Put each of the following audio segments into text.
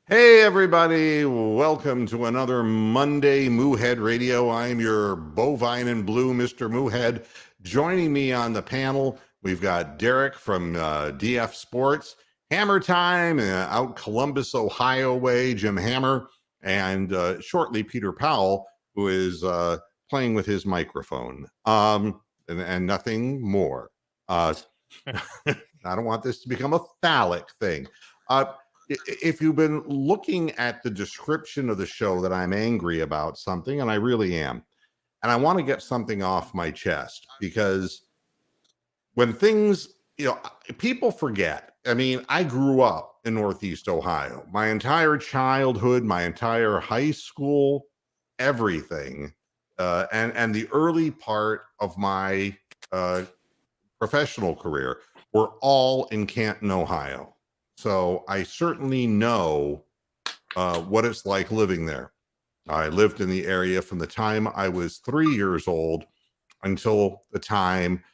Hey, everybody. Welcome to another Monday Moohead Radio. I'm your bovine and blue Mr. Moohead. Joining me on the panel, we've got Derek from DF Sports, Hammer Time, out Columbus, Ohio way, Jim Hammer, and shortly Peter Powell, who is playing with his microphone and nothing more. I don't want this to become a phallic thing. If you've been looking at the description of the show that I'm angry about something, and I really am, and I want to get something off my chest, because when things, people forget. I mean, I grew up in Northeast Ohio. My entire childhood, my entire high school, everything, and the early part of my professional career were all in Canton, Ohio. So I certainly know what it's like living there. I lived in the area from the time I was 3 years old until the time,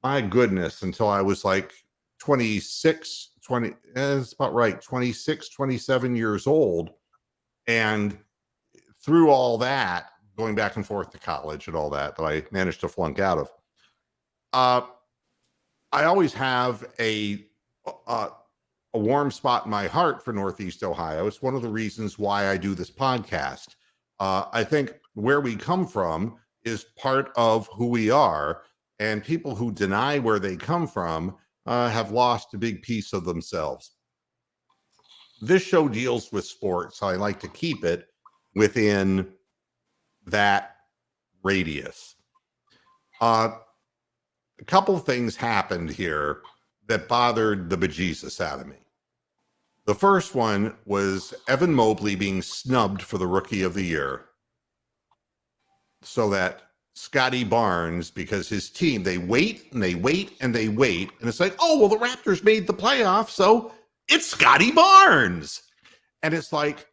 my goodness, until I was like 26, 20, that's about right, 26, 27 years old. And through all that, going back and forth to college and all that I managed to flunk out of, I always have a warm spot in my heart for Northeast Ohio. It's one of the reasons why I do this podcast. I think where we come from is part of who we are, and people who deny where they come from have lost a big piece of themselves. This show deals with sports, so I like to keep it within that radius. A couple of things happened here that bothered the bejesus out of me. The first one was Evan Mobley being snubbed for the Rookie of the Year, so that Scotty Barnes, because his team, they wait and they wait and they wait, and it's like, oh, well, the Raptors made the playoffs, so it's Scotty Barnes. And it's like,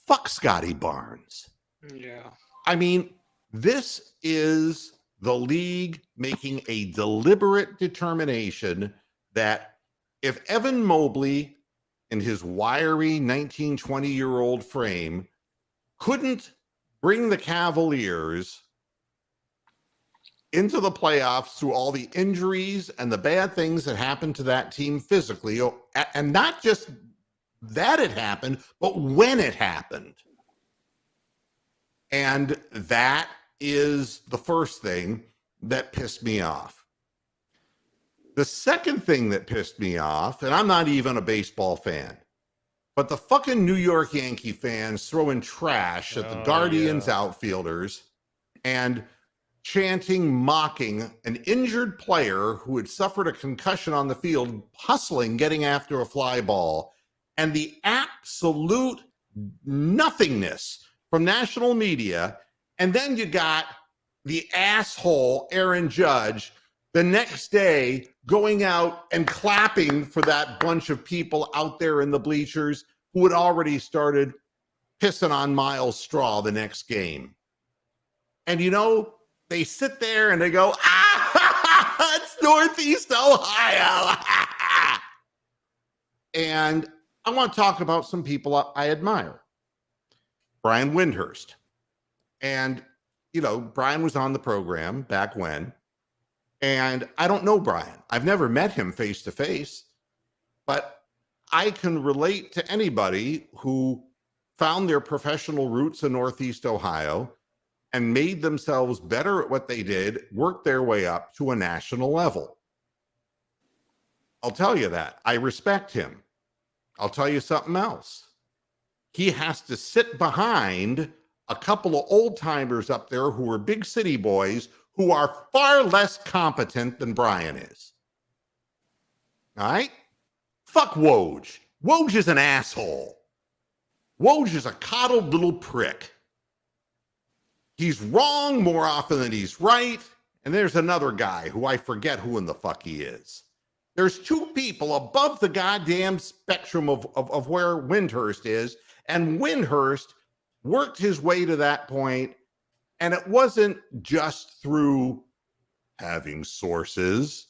fuck Scotty Barnes. Yeah. I mean, this is the league making a deliberate determination that if Evan Mobley in his wiry 19, 20-year-old frame couldn't bring the Cavaliers into the playoffs through all the injuries and the bad things that happened to that team physically, and not just that it happened, but when it happened. And that is the first thing that pissed me off. The second thing that pissed me off, and I'm not even a baseball fan, but the fucking New York Yankee fans throwing trash at the Guardians outfielders and chanting, mocking an injured player who had suffered a concussion on the field, hustling, getting after a fly ball, and the absolute nothingness from national media. And then you got the asshole Aaron Judge the next day going out and clapping for that bunch of people out there in the bleachers who had already started pissing on Miles Straw the next game. And, they sit there and they go, it's Northeast Ohio. And I want to talk about some people I admire. Brian Windhurst. And, Brian was on the program back when. And I don't know Brian. I've never met him face to face, but I can relate to anybody who found their professional roots in Northeast Ohio and made themselves better at what they did, worked their way up to a national level. I'll tell you that. I respect him. I'll tell you something else. He has to sit behind a couple of old timers up there who are big city boys who are far less competent than Brian is. All right? Fuck Woj. Woj is an asshole. Woj is a coddled little prick. He's wrong more often than he's right. And there's another guy who I forget who in the fuck he is. There's two people above the goddamn spectrum of where Windhurst is. And Windhurst worked his way to that point. And it wasn't just through having sources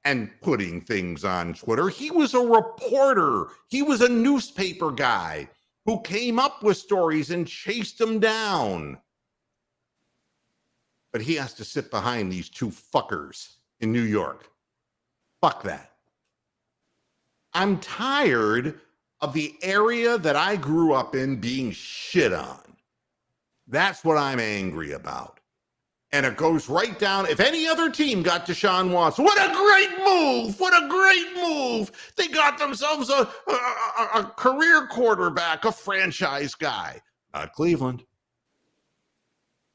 and putting things on Twitter. He was a reporter. He was a newspaper guy. who came up with stories and chased them down. But he has to sit behind these two fuckers in New York. Fuck that. I'm tired of the area that I grew up in being shit on. That's what I'm angry about. And it goes right down. If any other team got Deshaun Watson, what a great move. What a great move. They got themselves a career quarterback, a franchise guy. Not Cleveland.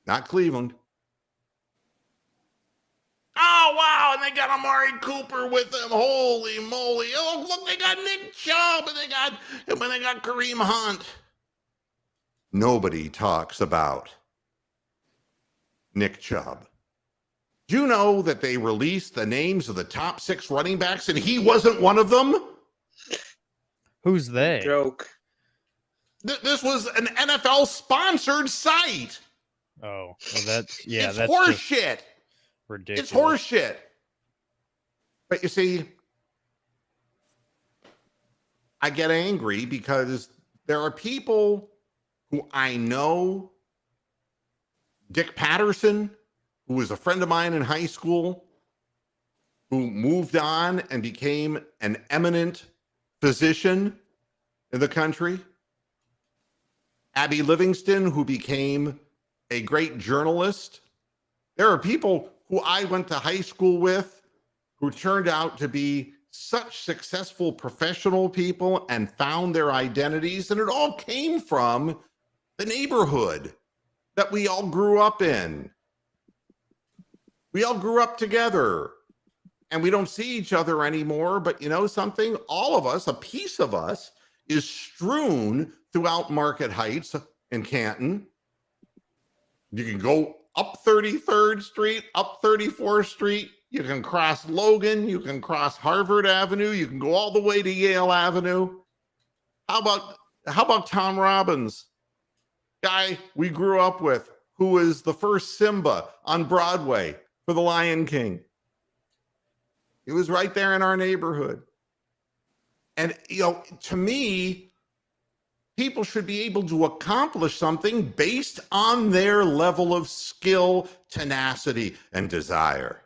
Not Cleveland. Oh, wow, and they got Amari Cooper with them. Holy moly. Oh, look, they got Nick Chubb, and they got Kareem Hunt. Nobody talks about Nick Chubb. Do you know that they released the names of the top 6 running backs, and he wasn't one of them? Who's they? Joke. This was an NFL-sponsored site. Oh, well that's it's that's horse just shit. ridiculous. It's horse shit. But you see, I get angry because there are people who I know. Dick Patterson, who was a friend of mine in high school, who moved on and became an eminent physician in the country. Abby Livingston, who became a great journalist. There are people who I went to high school with who turned out to be such successful professional people and found their identities, and it all came from the neighborhood that we all grew up in. We all grew up together, and we don't see each other anymore, but you know something? All of us, a piece of us, is strewn throughout Market Heights and Canton. You can go up 33rd Street, up 34th Street. You can cross Logan. You can cross Harvard Avenue. You can go all the way to Yale Avenue. How about Tom Robbins, guy we grew up with, who was the first Simba on Broadway for The Lion King? It was right there in our neighborhood. And, you know, to me, people should be able to accomplish something based on their level of skill, tenacity, and desire.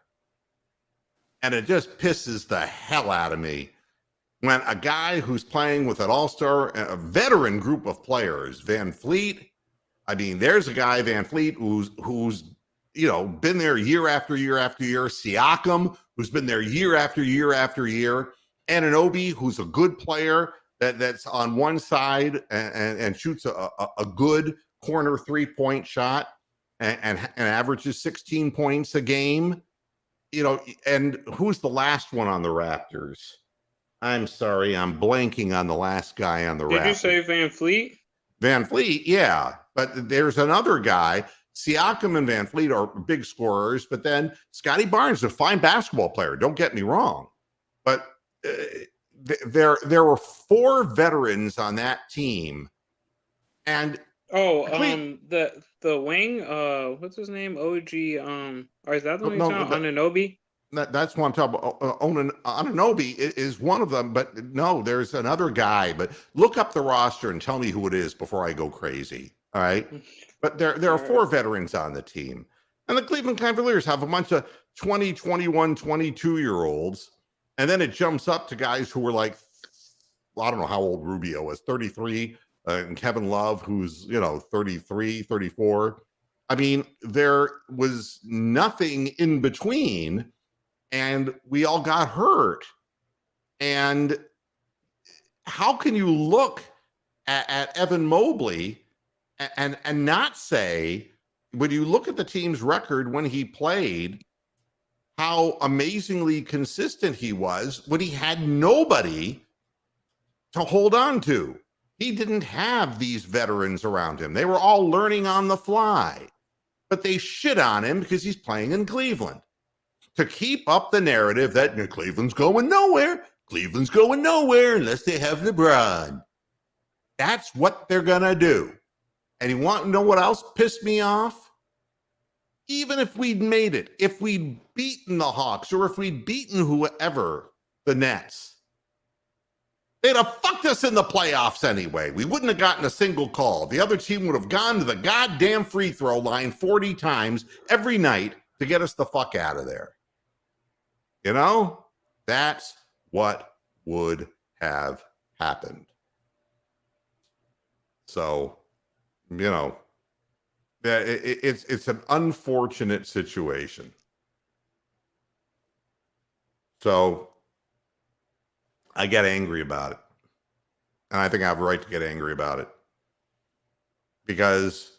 And it just pisses the hell out of me when a guy who's playing with an all-star, a veteran group of players, Van Fleet. I mean, there's a guy, Van Fleet, who's you know, been there year after year after year. Siakam, who's been there year after year after year. Anunoby, who's a good player that's on one side and shoots a good corner 3-point shot and averages 16 points a game. You know, and who's the last one on the Raptors? I'm sorry, I'm blanking on the last guy on the Raptors. Did you say Van Fleet? Van Fleet, yeah. But there's another guy. Siakam and Van Fleet are big scorers, but then Scotty Barnes is a fine basketball player. Don't get me wrong. But there were 4 veterans on that team. And the wing, what's his name? OG, or is that the one you're talking about? Anunoby? That's what I'm talking about. Anunoby is one of them, but no, there's another guy. But look up the roster and tell me who it is before I go crazy. All right. But there are 4 veterans on the team. And the Cleveland Cavaliers have a bunch of 20, 21, 22-year-olds. And then it jumps up to guys who were like, well, I don't know how old Rubio was, 33, and Kevin Love, who's, 33, 34. I mean, there was nothing in between, and we all got hurt. And how can you look at Evan Mobley and not say, when you look at the team's record when he played, how amazingly consistent he was when he had nobody to hold on to? He didn't have these veterans around him. They were all learning on the fly, but they shit on him because he's playing in Cleveland to keep up the narrative that Cleveland's going nowhere. Cleveland's going nowhere unless they have LeBron. That's what they're going to do. And you want to know what else pissed me off? Even if we'd made it, if we'd beaten the Hawks or if we'd beaten whoever, the Nets, They'd have fucked us in the playoffs anyway. We wouldn't have gotten a single call. The other team would have gone to the goddamn free throw line 40 times every night to get us the fuck out of there. You know, that's what would have happened. So, you know, it's an unfortunate situation. So I get angry about it. And I think I have a right to get angry about it. Because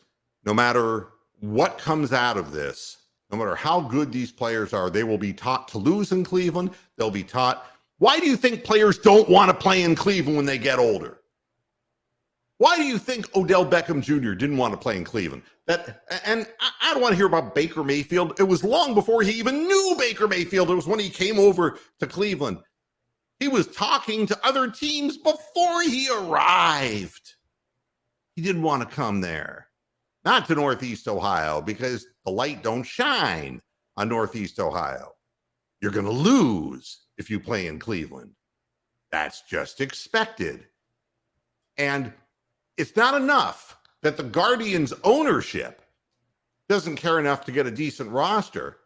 no matter what comes out of this, no matter how good these players are, they will be taught to lose in Cleveland. They'll be taught. Why do you think players don't want to play in Cleveland when they get older? Why do you think Odell Beckham Jr. didn't want to play in Cleveland? And I don't want to hear about Baker Mayfield. It was long before he even knew Baker Mayfield. It was when he came over to Cleveland. He was talking to other teams before he arrived. He didn't want to come there. Not to Northeast Ohio, because the light don't shine on Northeast Ohio. You're going to lose if you play in Cleveland. That's just expected. And it's not enough that the Guardians' ownership doesn't care enough to get a decent roster,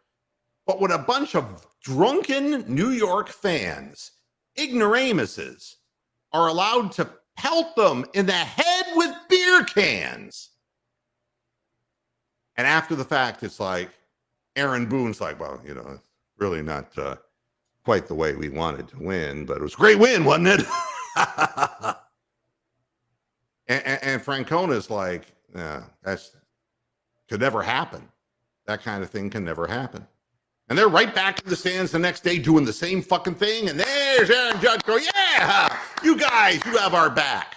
but when a bunch of drunken New York fans, ignoramuses, are allowed to pelt them in the head with beer cans. And after the fact, it's like Aaron Boone's like, well, you know, it's really not quite the way we wanted to win, but it was a great win, wasn't it? and Francona's like, yeah, that's could never happen. That kind of thing can never happen. And they're right back in the stands the next day doing the same fucking thing. And there's Aaron Judge go, yeah, you guys, you have our back.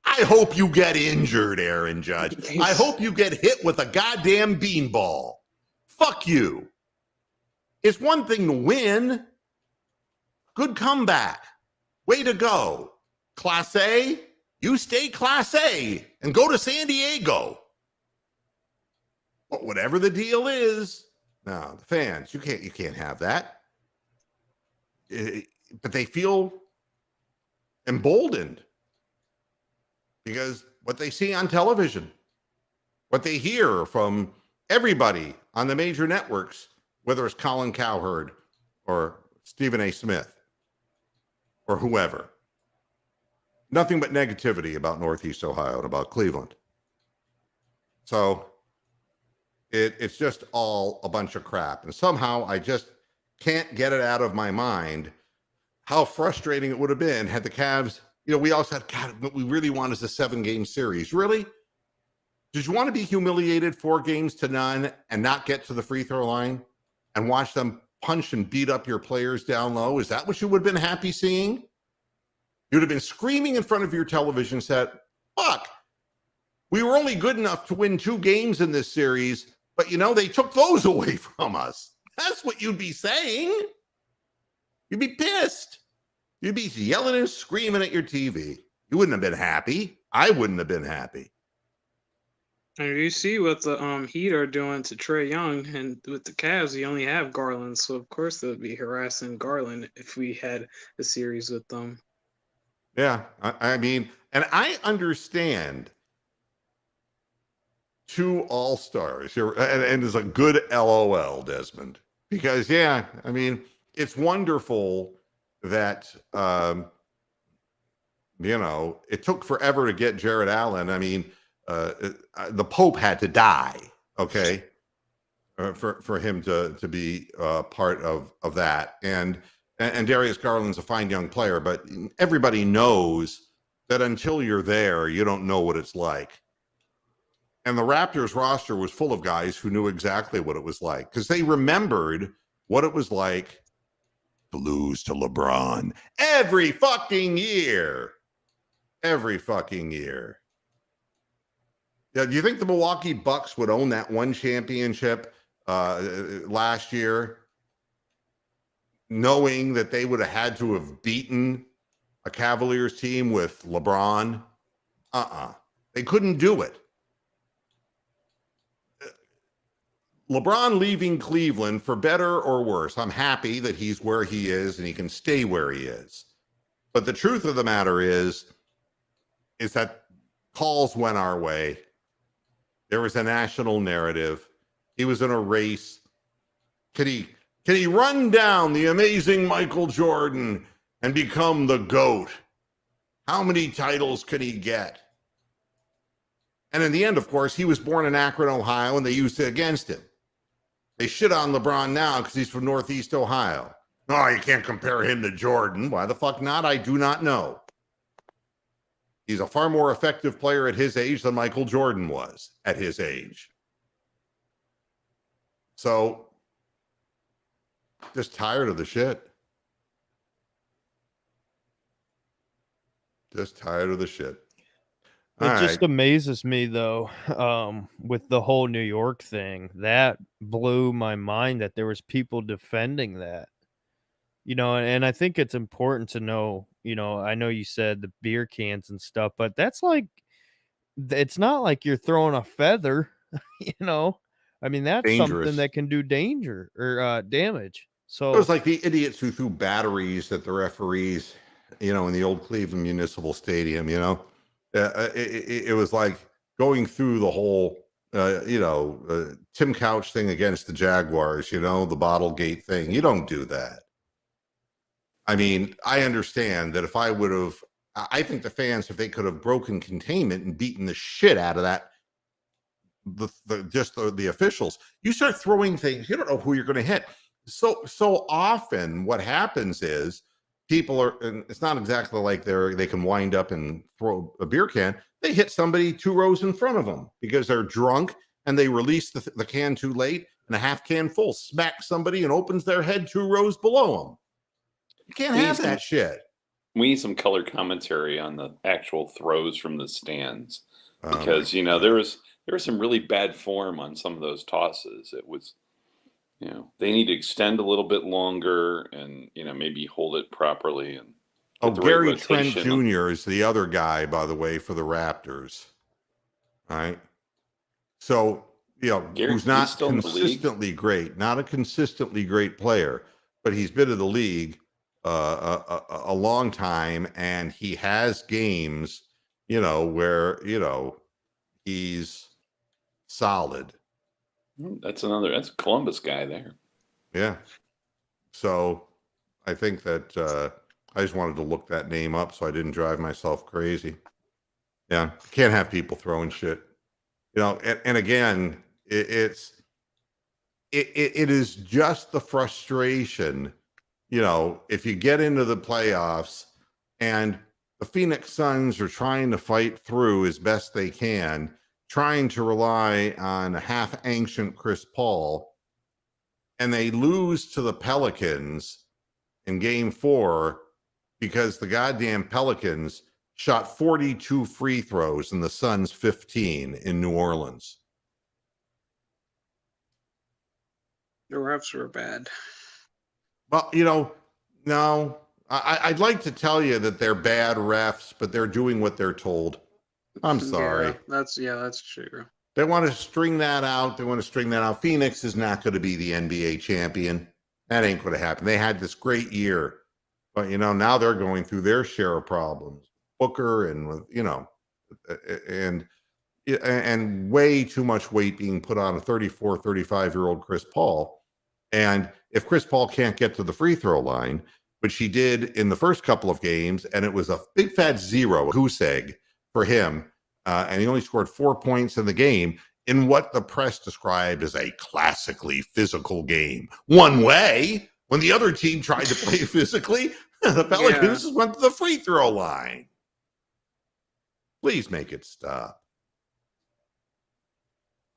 I hope you get injured, Aaron Judge. I hope you get hit with a goddamn beanball. Fuck you. It's one thing to win. Good comeback. Way to go. Class A, you stay Class A and go to San Diego. But whatever the deal is, no, the fans, you can't have that. But they feel emboldened because what they see on television, what they hear from everybody on the major networks, whether it's Colin Cowherd or Stephen A. Smith or whoever, nothing but negativity about Northeast Ohio and about Cleveland. So it's just all a bunch of crap. And somehow I just can't get it out of my mind how frustrating it would have been had the Cavs, you know, we all said, God, what we really want is a 7-game series. Really? Did you want to be humiliated 4-0 and not get to the free throw line and watch them punch and beat up your players down low? Is that what you would have been happy seeing? You'd have been screaming in front of your television set, fuck, we were only good enough to win 2 games in this series, but, you know, they took those away from us. That's what you'd be saying. You'd be pissed. You'd be yelling and screaming at your TV. You wouldn't have been happy. I wouldn't have been happy. And you see what the Heat are doing to Trae Young, and with the Cavs, you only have Garland, so of course they'll be harassing Garland if we had a series with them. Yeah, I mean, and I understand 2 all-stars here, and there's a good LOL, Desmond, because yeah, I mean, it's wonderful that you know, it took forever to get Jared Allen. I mean, the Pope had to die, okay, for him to be part of that, and Darius Garland's a fine young player, but everybody knows that until you're there, you don't know what it's like. And the Raptors roster was full of guys who knew exactly what it was like because they remembered what it was like to lose to LeBron every fucking year. Every fucking year. Yeah, do you think the Milwaukee Bucks would own that one championship last year, knowing that they would have had to have beaten a Cavaliers team with LeBron? They couldn't do it. LeBron leaving Cleveland, for better or worse, I'm happy that he's where he is and he can stay where he is. But the truth of the matter is that calls went our way. There was a national narrative. He was in a race. Can he run down the amazing Michael Jordan and become the GOAT? How many titles can he get? And in the end, of course, he was born in Akron, Ohio, and they used it against him. They shit on LeBron now because he's from Northeast Ohio. No, you can't compare him to Jordan. Why the fuck not? I do not know. He's a far more effective player at his age than Michael Jordan was at his age. So, just tired of the shit. Just tired of the shit. It just amazes me, though, with the whole New York thing. That blew my mind that there was people defending that. And I think it's important to know, I know you said the beer cans and stuff, but that's like, it's not like you're throwing a feather, I mean, that's dangerous. something that can do danger or damage. So it was like the idiots who threw batteries at the referees, in the old Cleveland Municipal Stadium, it was like going through the whole, Tim Couch thing against the Jaguars, the bottle gate thing. You don't do that. I mean, I understand that I think the fans, if they could have broken containment and beaten the shit out of that, the officials, you start throwing things, you don't know who you're going to hit. So often what happens is people are, and it's not exactly like they can wind up and throw a beer can. They hit somebody 2 rows in front of them because they're drunk and they release the can too late, and a half can full smacks somebody and opens their head 2 rows below them. You can't have that shit. We need some color commentary on the actual throws from the stands because there was some really bad form on some of those tosses. It was, they need to extend a little bit longer and maybe hold it properly. And Gary Trent Jr. is the other guy, by the way, for the Raptors. All right, so who's not consistently great, not a consistently great player, but he's been in the league a long time, and he has games, where he's solid. That's a Columbus guy there. Yeah. So I think that I just wanted to look that name up so I didn't drive myself crazy. Yeah, can't have people throwing shit. And again, it is just the frustration. If you get into the playoffs and the Phoenix Suns are trying to fight through as best they can, trying to rely on a half-ancient Chris Paul, and they lose to the Pelicans in Game 4 because the goddamn Pelicans shot 42 free throws and the Suns 15 in New Orleans. The refs were bad. Well, no, I'd like to tell you that they're bad refs, but they're doing what they're told. I'm sorry. Yeah, that's true. They want to string that out. Phoenix is not going to be the NBA champion. That ain't going to happen. They had this great year, but now they're going through their share of problems. Booker and way too much weight being put on a 34, 35-year-old Chris Paul. And if Chris Paul can't get to the free throw line, which he did in the first couple of games, and it was a big fat zero, a goose egg for him, and he only scored 4 points in the game in what the press described as a classically physical game. One way, when the other team tried to play physically, the Pelicans went to the free throw line. Please make it stop.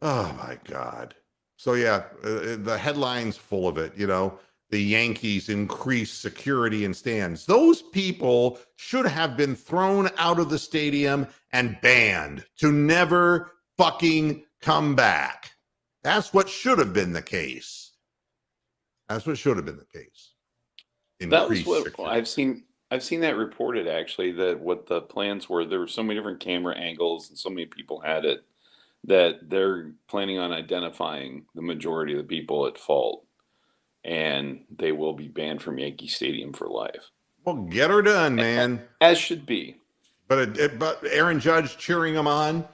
Oh, my God. So, the headline's full of it, the Yankees increase security in stands. Those people should have been thrown out of the stadium and banned to never fucking come back. That's what should have been the case. That was what I've seen that reported, actually, that what the plans were. There were so many different camera angles and so many people had it that they're planning on identifying the majority of the people at fault, and they will be banned from Yankee Stadium for life. Well, get her done, man. As should be. But Aaron Judge cheering him on.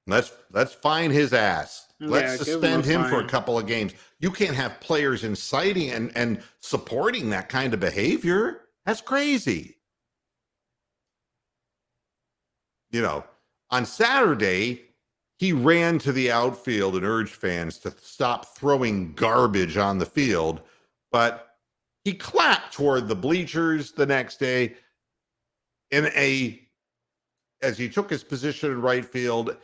Let's fine his ass. Let's suspend him for a couple of games. You can't have players inciting and supporting that kind of behavior. That's crazy. On Saturday, he ran to the outfield and urged fans to stop throwing garbage on the field, but he clapped toward the bleachers the next day as he took his position in right field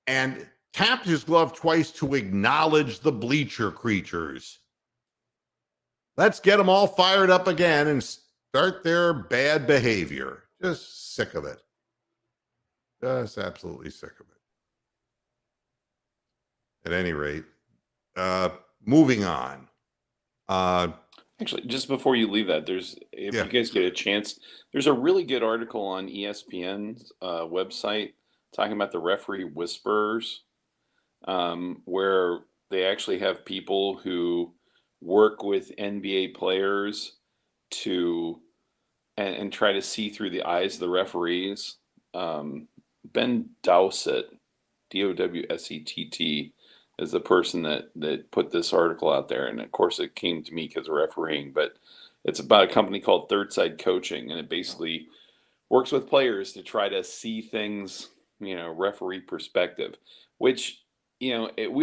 and tapped his glove twice to acknowledge the bleacher creatures. Let's get them all fired up again and start their bad behavior. Just sick of it. Just absolutely sick of it. At any rate, moving on. Actually, just before you leave that, if you guys get a chance, there's a really good article on ESPN's website talking about the referee whisperers, where they actually have people who work with NBA players and try to see through the eyes of the referees. Ben Dowsett, Dowsett, is the person that put this article out there. And of course it came to me because of refereeing, but it's about a company called Third Side Coaching. And it basically works with players to try to see things, referee perspective, which, we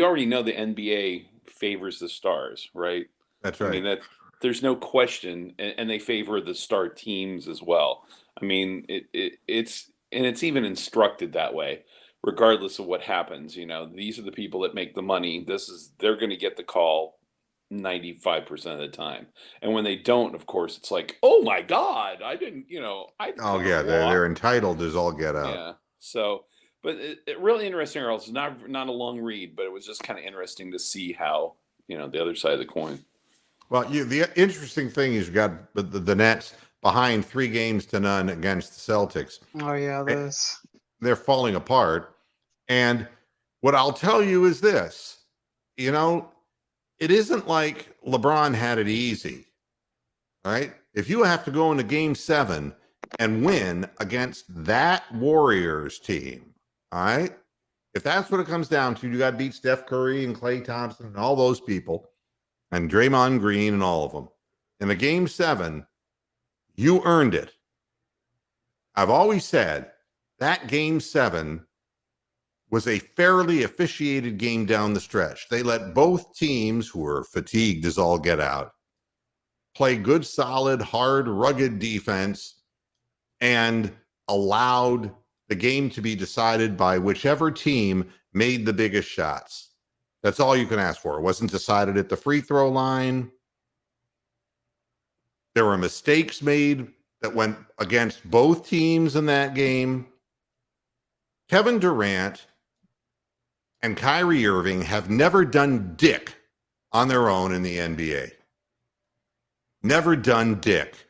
already know the NBA favors the stars, right? That's right. I mean, there's no question. And they favor the star teams as well. I mean, it's even instructed that way. Regardless of what happens, these are the people that make the money. They're going to get the call 95% of the time. And when they don't, of course, it's like, oh my God, I didn't, they're entitled as all get out. Yeah. So, but it really interesting. It's not a long read, but it was just kind of interesting to see how, the other side of the coin. Well, the interesting thing is you got the Nets behind 3-0 against the Celtics. Oh yeah, they're falling apart. And what I'll tell you is this, it isn't like LeBron had it easy, right? If you have to go into Game 7 and win against that Warriors team, all right? If that's what it comes down to, you got to beat Steph Curry and Klay Thompson and all those people and Draymond Green and all of them. In the Game 7, you earned it. I've always said that Game 7 was a fairly officiated game down the stretch. They let both teams, who were fatigued as all get out, play good, solid, hard, rugged defense and allowed the game to be decided by whichever team made the biggest shots. That's all you can ask for. It wasn't decided at the free throw line. There were mistakes made that went against both teams in that game. Kevin Durant and Kyrie Irving have never done dick on their own in the NBA. Never done dick.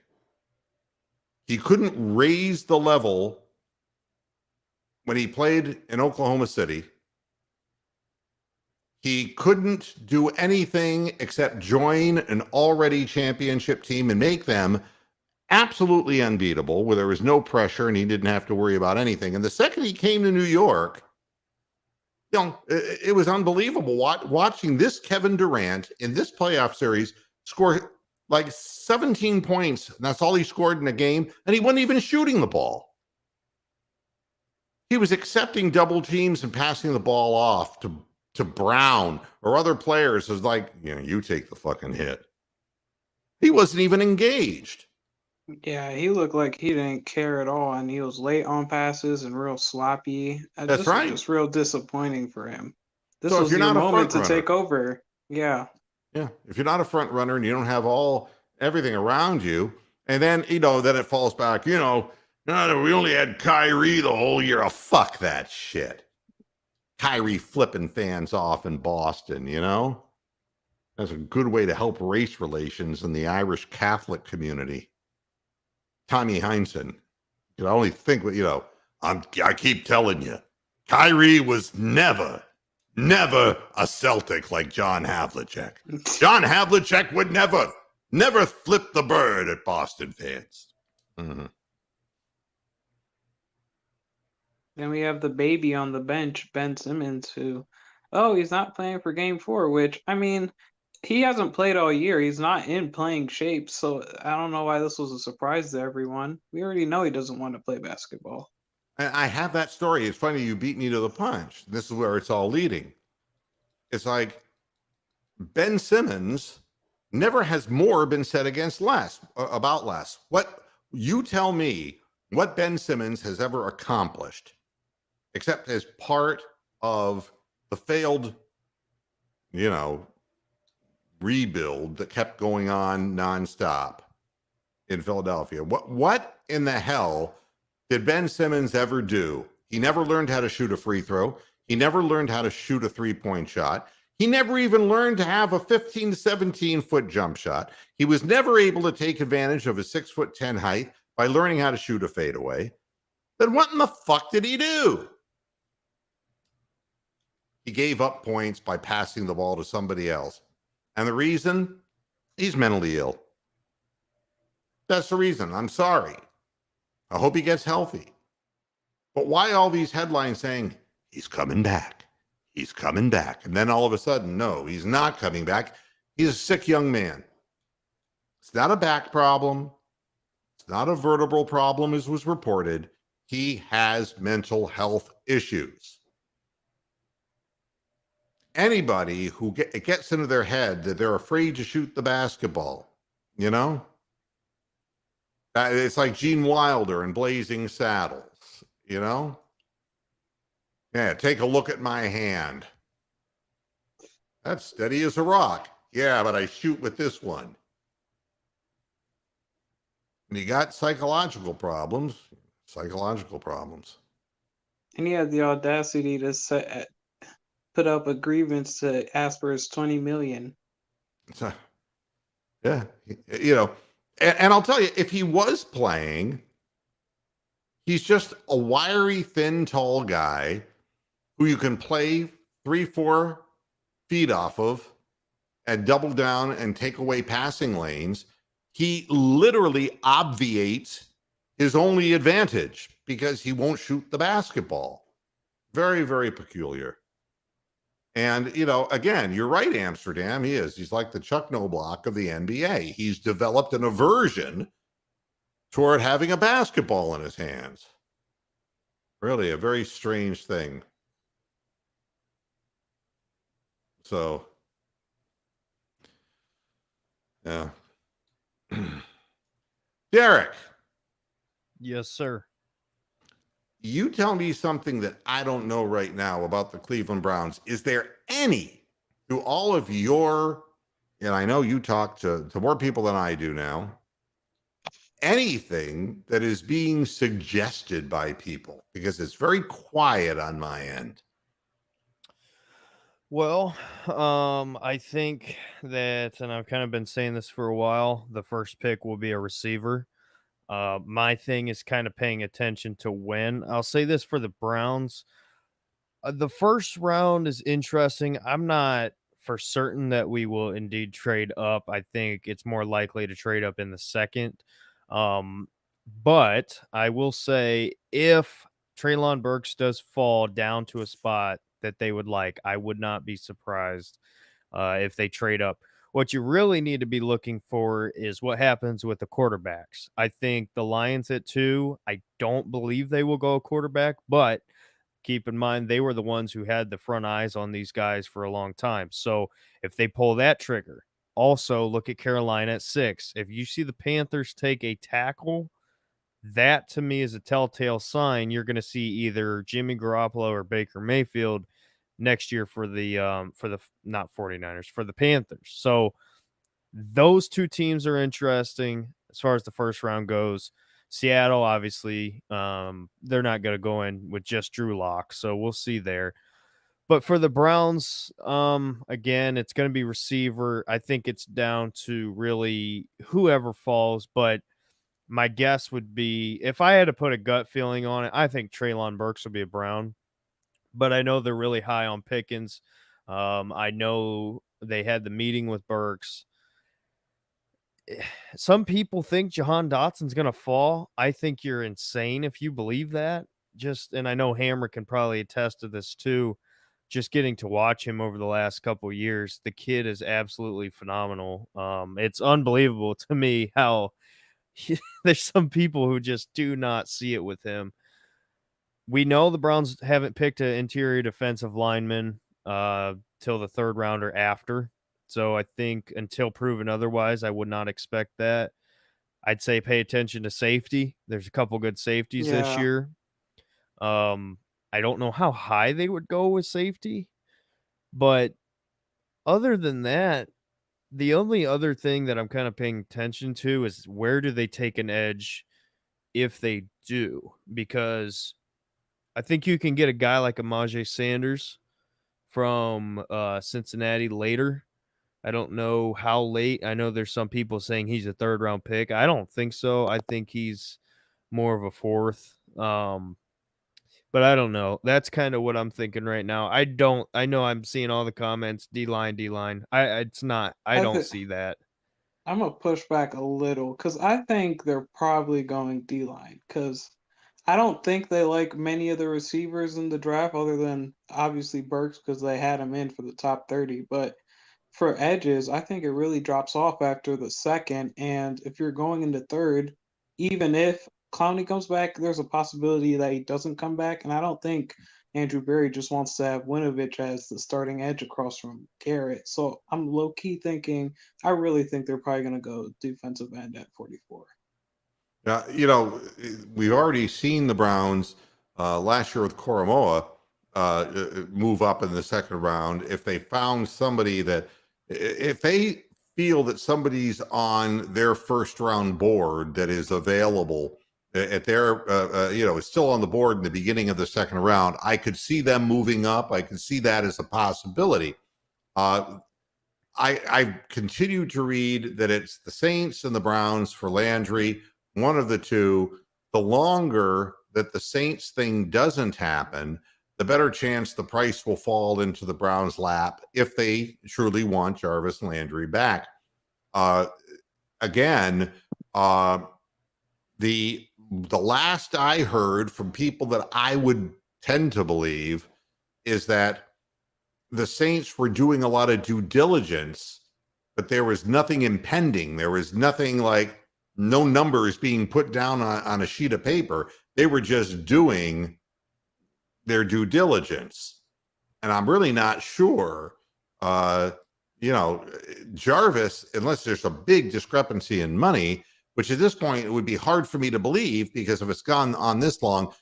He couldn't raise the level when he played in Oklahoma City. He couldn't do anything except join an already championship team and make them absolutely unbeatable, where there was no pressure and he didn't have to worry about anything. And the second he came to New York, it was unbelievable watching this Kevin Durant in this playoff series score like 17 points. And that's all he scored in a game. And he wasn't even shooting the ball. He was accepting double teams and passing the ball off to Brown or other players. It was like, you take the fucking hit. He wasn't even engaged. Yeah, he looked like he didn't care at all, and he was late on passes and real sloppy. That's right. Just real disappointing for him. This So was if you're the not a moment to front runner, take over. Yeah. Yeah. If you're not a front runner and you don't have everything around you, and then, then it falls back, no, we only had Kyrie the whole year. Oh, fuck that shit. Kyrie flipping fans off in Boston, That's a good way to help race relations in the Irish Catholic community. Tommy Heinsohn. You can only think, I keep telling you, Kyrie was never a Celtic like John Havlicek. John Havlicek would never flip the bird at Boston fans. Mm-hmm. Then we have the baby on the bench, Ben Simmons, who, oh, he's not playing for game 4, which, I mean, he hasn't played all year. He's not in playing shape, so I don't know why this was a surprise to everyone. We already know he doesn't want to play basketball. And I have that story. It's funny you beat me to the punch. This is where it's all leading. It's like Ben Simmons never has more been said against less, about less. What you tell me what Ben Simmons has ever accomplished, except as part of the failed, rebuild that kept going on nonstop in Philadelphia. What in the hell did Ben Simmons ever do? He never learned how to shoot a free throw. He never learned how to shoot a three-point shot. He never even learned to have a 15 to 17-foot jump shot. He was never able to take advantage of his 6'10" height by learning how to shoot a fadeaway. Then what in the fuck did he do? He gave up points by passing the ball to somebody else. And the reason? He's mentally ill. That's the reason. I'm sorry. I hope he gets healthy. But why all these headlines saying, he's coming back? He's coming back. And then all of a sudden, no, he's not coming back. He's a sick young man. It's not a back problem. It's not a vertebral problem, as was reported. He has mental health issues. Anybody who it gets into their head that they're afraid to shoot the basketball, it's like Gene Wilder in Blazing Saddles, Yeah, take a look at my hand. That's steady as a rock. Yeah, but I shoot with this one. And he got psychological problems. And he had the audacity to put up a grievance to ask for his $20 million. So, yeah, and I'll tell you, if he was playing, he's just a wiry, thin, tall guy who you can play 3-4 feet off of and double down and take away passing lanes. He literally obviates his only advantage because he won't shoot the basketball. Very, very peculiar. And, again, you're right, Amsterdam. He's like the Chuck Noblock of the NBA. He's developed an aversion toward having a basketball in his hands. Really a very strange thing. So, yeah. Derek. Yes, sir. You tell me something that I don't know right now about the Cleveland Browns. Is there any, through all of your, and I know you talk to more people than I do now, anything that is being suggested by people? Because it's very quiet on my end. Well, I think that, and I've kind of been saying this for a while, the first pick will be a receiver. My thing is kind of paying attention to when. I'll say this for the Browns. The first round is interesting. I'm not for certain that we will indeed trade up. I think it's more likely to trade up in the second. But I will say if Treylon Burks does fall down to a spot that they would like, I would not be surprised if they trade up. What you really need to be looking for is what happens with the quarterbacks. I think the Lions at 2, I don't believe they will go a quarterback, but keep in mind they were the ones who had the front eyes on these guys for a long time. So if they pull that trigger, also look at Carolina at 6. If you see the Panthers take a tackle, that to me is a telltale sign you're going to see either Jimmy Garoppolo or Baker Mayfield next year for the not 49ers, for the Panthers. So those two teams are interesting as far as the first round goes. Seattle, obviously, they're not going to go in with just Drew Lock, so we'll see there. But for the Browns, again, it's going to be receiver. I think it's down to really whoever falls, but my guess would be, if I had to put a gut feeling on it, I think Treylon Burks will be a Brown. But I know they're really high on Pickens. I know they had the meeting with Burks. some people think Jahan Dotson's going to fall. I think you're insane if you believe that. And I know Hammer can probably attest to this too. Just getting to watch him over the last couple of years, the kid is absolutely phenomenal. It's unbelievable to me how there's some people who just do not see it with him. We know the Browns haven't picked an interior defensive lineman till the third round or after. So I think until proven otherwise, I would not expect that. I'd say pay attention to safety. There's a couple good safeties this year. I don't know how high they would go with safety, but other than that, the only other thing that I'm kind of paying attention to is where do they take an edge if they do? Because I think you can get a guy like Amaje Sanders from Cincinnati later. I don't know how late. I know there's some people saying he's a third round pick. I don't think so. I think he's more of a fourth. But I don't know. That's kind of what I'm thinking right now. I know I'm seeing all the comments. D-line. It's not. I don't see that. I'm gonna push back a little because I think they're probably going D-line because I don't think they like many of the receivers in the draft other than obviously Burks because they had him in for the top 30. But for edges, I think it really drops off after the second. And if you're going into third, even if Clowney comes back, there's a possibility that he doesn't come back. And I don't think Andrew Berry just wants to have Winovich as the starting edge across from Garrett. So I'm low key thinking, I really think they're probably going to go defensive end at 44. We've already seen the Browns last year with Koromoa move up in the second round. If they found somebody if they feel that somebody's on their first round board that is available at their, is still on the board in the beginning of the second round, I could see them moving up. I could see that as a possibility. I continue to read that it's the Saints and the Browns for Landry, one of the two. The longer that the Saints thing doesn't happen, the better chance the price will fall into the Browns' lap if they truly want Jarvis Landry back. The last I heard from people that I would tend to believe is that the Saints were doing a lot of due diligence, but there was nothing impending. There was nothing like no numbers being put down on a sheet of paper. They were just doing their due diligence. And I'm really not sure, Jarvis, unless there's a big discrepancy in money, which at this point, it would be hard for me to believe because if it's gone on this long,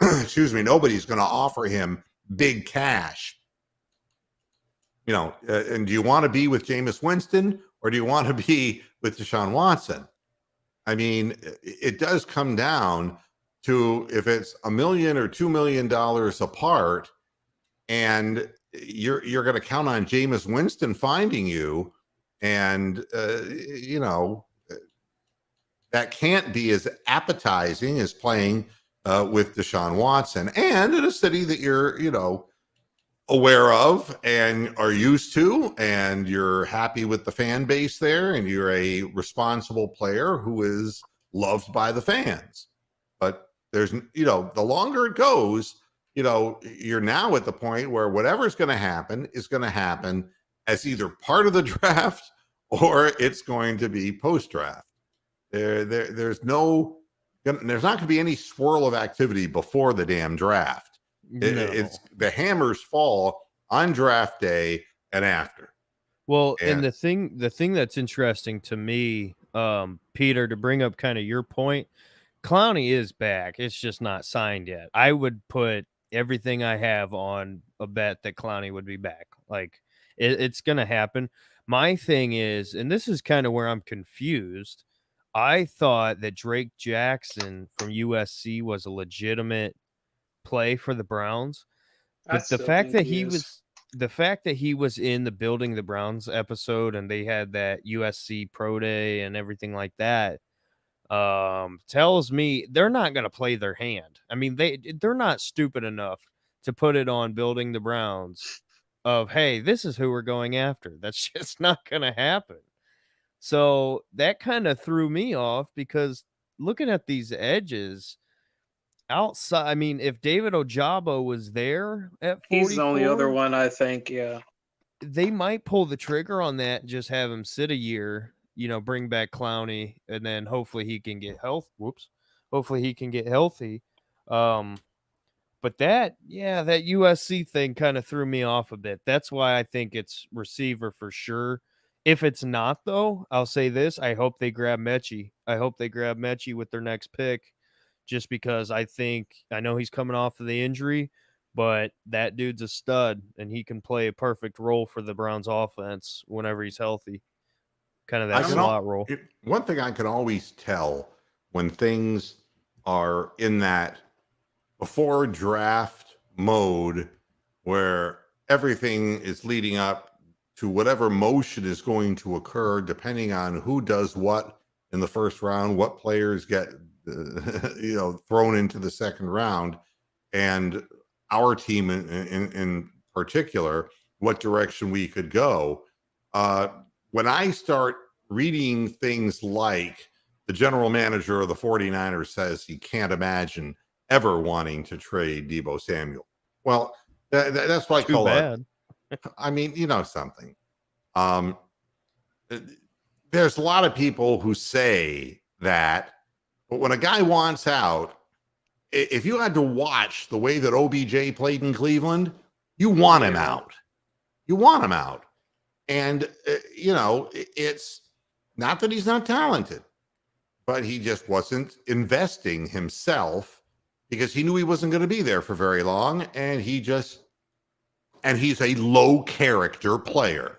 nobody's going to offer him big cash. And do you want to be with Jameis Winston or do you want to be with Deshaun Watson? I mean, it does come down to if it's $1 million or $2 million apart, and you're going to count on Jameis Winston finding you, and that can't be as appetizing as playing with Deshaun Watson, and in a city that you're aware of and are used to, and you're happy with the fan base there, and you're a responsible player who is loved by the fans. But there's, the longer it goes, you're now at the point where whatever's going to happen is going to happen as either part of the draft or it's going to be post-draft. There's not going to be any swirl of activity before the damn draft. It's the hammers fall on draft day and after. Well, and the thing that's interesting to me, Peter, to bring up kind of your point, Clowney is back. It's just not signed yet. I would put everything I have on a bet that Clowney would be back. Like it's going to happen. My thing is, and this is kind of where I'm confused. I thought that Drake Jackson from USC was a legitimate play for the Browns, but the fact that he was in the Building the Browns episode and they had that USC Pro Day and everything like that tells me they're not going to play their hand. I mean, they're not stupid enough to put it on Building the Browns of, hey, this is who we're going after. That's just not going to happen. So that kind of threw me off because looking at these edges outside, I mean, if David Ojabo was there at He's the only other 44, one, I think. Yeah. they might pull the trigger on that and just have him sit a year, bring back Clowney, and then hopefully he can get hopefully he can get healthy. But that USC thing kind of threw me off a bit. That's why I think it's receiver for sure. If it's not, though, I'll say this. I hope they grab Mechie. I hope they grab Mechie with their next pick, just because I know he's coming off of the injury, but that dude's a stud, and he can play a perfect role for the Browns offense whenever he's healthy. Kind of that slot role. One thing I can always tell when things are in that before draft mode where everything is leading up to whatever motion is going to occur, depending on who does what in the first round, what players get thrown into the second round, and our team in particular, what direction we could go. When I start reading things like the general manager of the 49ers says he can't imagine ever wanting to trade Deebo Samuel. Well, that's what I call bad. I mean, something. There's a lot of people who say that, but when a guy wants out, if you had to watch the way that OBJ played in Cleveland, you want him out. You want him out. And, it's not that he's not talented, but he just wasn't investing himself because he knew he wasn't going to be there for very long. And he's a low character player.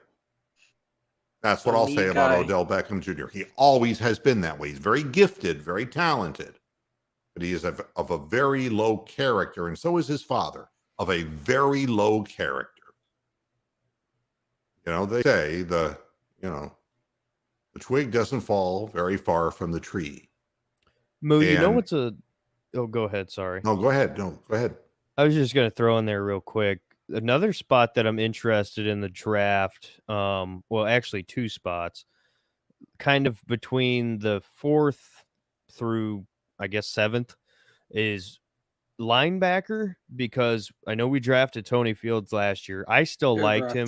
That's what I'll say about Odell Beckham Jr. He always has been that way. He's very gifted, very talented, but he is of a very low character. And so is his father, of a very low character. They say the twig doesn't fall very far from the tree. Moo, go ahead. Sorry. No, go ahead. I was just going to throw in there real quick. Another spot that I'm interested in the draft, actually two spots, kind of between the 4th through, I guess, 7th, is linebacker, because I know we drafted Tony Fields last year. I still liked him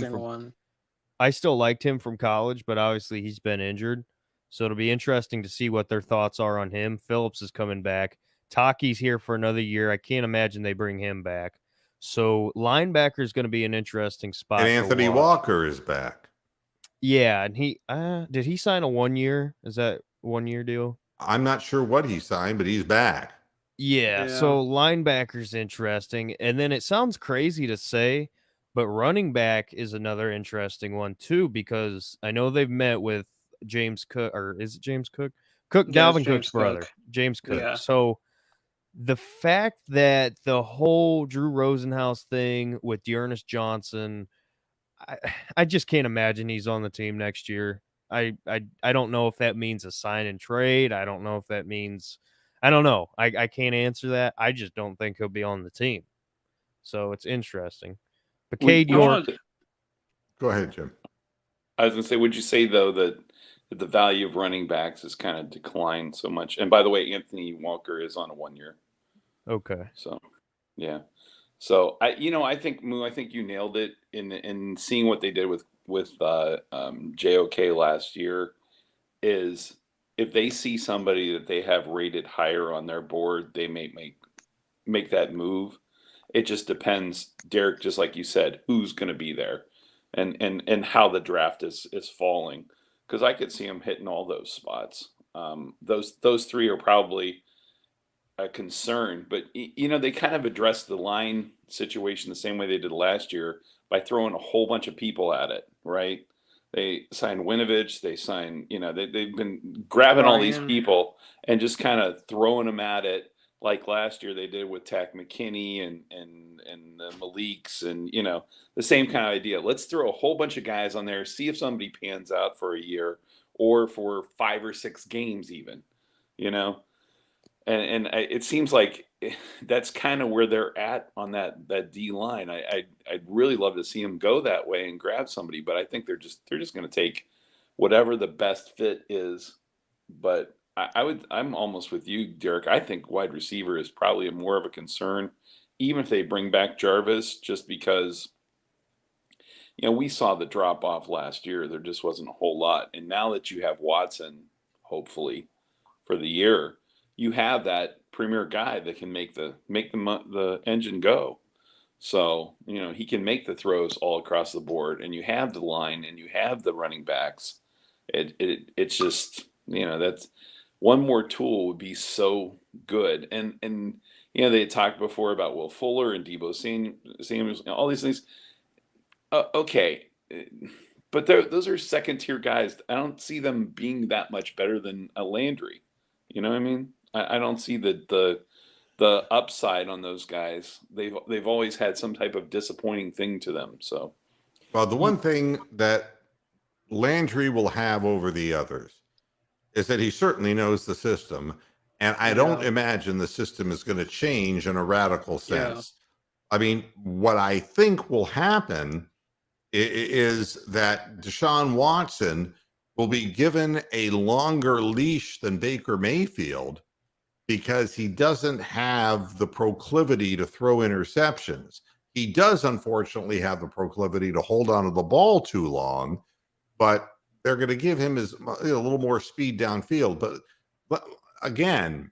from college, but obviously he's been injured. So it'll be interesting to see what their thoughts are on him. Phillips is coming back. Taki's here for another year. I can't imagine they bring him back. So linebacker is going to be an interesting spot. And Anthony Walker is back. Yeah, and he did he sign a 1 year? Is that 1 year deal? I'm not sure what he signed, but he's back. Yeah, so linebacker's interesting. And then it sounds crazy to say, but running back is another interesting one too, because I know they've met with James Cook, or is it James Cook? Dalvin Cook's brother, James Cook. Yeah. So the fact that the whole Drew Rosenhaus thing with Dearness Johnson, I just can't imagine he's on the team next year. I don't know if that means a sign and trade. I don't know if that means, I don't know. I can't answer that. I just don't think he'll be on the team. So it's interesting. But Cade York. Go ahead, Jim. I was going to say, would you say, though, that the value of running backs has kind of declined so much? And by the way, Anthony Walker is on a 1 year. Okay. So, yeah. So I think Moo, I think you nailed it in seeing what they did with JOK last year. Is if they see somebody that they have rated higher on their board, they may make that move. It just depends, Derek, just like you said, who's going to be there, and how the draft is falling. Because I could see them hitting all those spots. Those three are probably a concern, but they kind of addressed the line situation the same way they did last year by throwing a whole bunch of people at it, right? They signed Winovich, they signed, they've been grabbing all these people and just kind of throwing them at it, like last year they did with Takk McKinney and the Maliks, and the same kind of idea. Let's throw a whole bunch of guys on there, see if somebody pans out for a year or for 5 or 6 games even, And it seems like that's kind of where they're at on that D line. I'd really love to see them go that way and grab somebody, but I think they're just going to take whatever the best fit is. But I'm almost with you, Derek. I think wide receiver is probably more of a concern, even if they bring back Jarvis, just because, we saw the drop off last year. There just wasn't a whole lot. And now that you have Watson, hopefully for the year, you have that premier guy that can make the engine go. So, he can make the throws all across the board, and you have the line and you have the running backs. It's just, that's one more tool would be so good. And they had talked before about Will Fuller and Debo Samuels, all these things. Okay. But those are second tier guys. I don't see them being that much better than a Landry. You know what I mean? I don't see the upside on those guys. They've always had some type of disappointing thing to them. So, well, the one thing that Landry will have over the others is that he certainly knows the system, and I don't imagine the system is going to change in a radical sense. I mean, what I think will happen is that Deshaun Watson will be given a longer leash than Baker Mayfield because he doesn't have the proclivity to throw interceptions. He does, unfortunately, have the proclivity to hold on to the ball too long, but they're going to give him a little more speed downfield. But again,